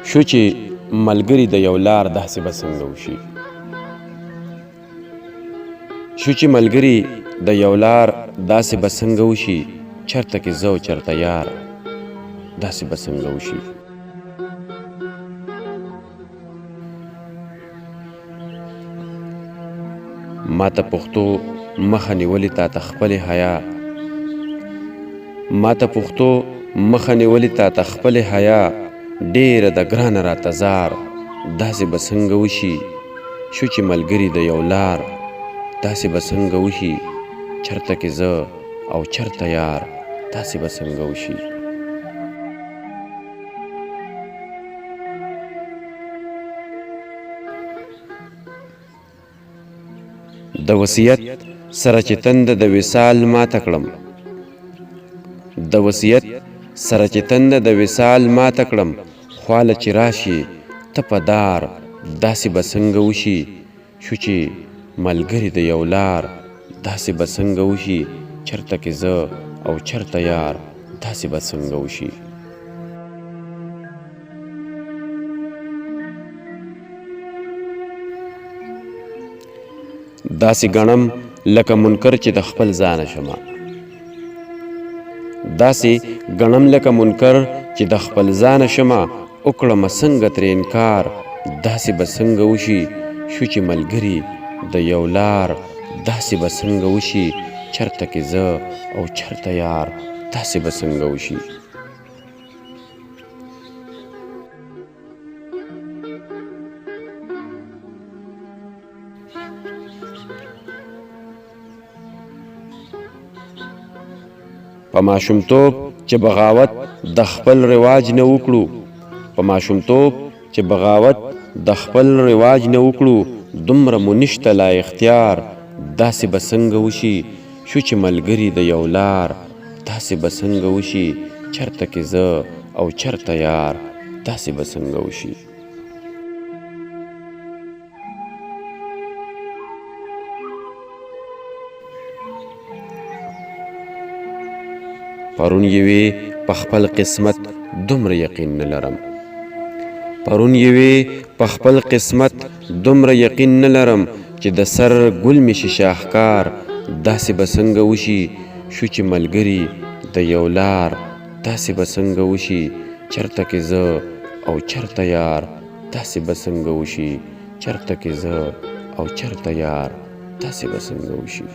شو چې ملګري د یو لار داسې به څنګه وشي شو چې ملګري د یو لار داسې به څنګه وشي چرته کې زه او چرته یار داسې به څنګه وشي ما ته پښتو مخه نیولې تا ته خپلې حیا ما ته پښتو مخه نیولې تا ته خپلې حیا ډېره د ګرانه راته زار داسې به څنګه وشي شو چې ملګري د یو لار داسې به څنګه وشي چرته کې زه او چرته یار داسې به څنګه وشي د وصیت سره چې تنده د وصال ماته کړم د وصیت سره چې تنده د وصال ماته کړم خواله چې راشي ته په دار داسې به څنګه وشي شو چې ملګري د یو لار داسې به څنګه وشي چرته کې زه او چرته یار داسې به څنګه وشي داسې ګڼم لکه منکر چې د خپل ځانه شمه داسې ګڼم لکه منکر چې د خپل ځانه شمه وکړمه څنګه ترې انکار داسې به څنګه وشي شو چې ملګري د یو لار داسې به څنګه وشي چرته کې زه او چرته یار داسې به څنګه وشي په ماشومتوب چې بغاوت د خپل رواج نه وکړو په ماشومتوب چې بغاوت د خپل رواج نه وکړو دومره مو نشته لا اختیار داسې به څنګه وشي شو چې ملګري د یو لار داسې به څنګه وشي چرته کې زه او چرته یار داسې به څنګه وشي پرون یوې په خپل قسمت دومره یقین نه لرم پرون یوې په خپل قسمت دومره یقین نه لرم چې د سر ګل مې شي شاهکار داسې به څنګه وشي شو چې ملګري د یو لار داسې به څنګه وشي چرته کې زه او چرته یار داسې به څنګه وشي چرته کې زه او چرته یار داسې به څنګه وشي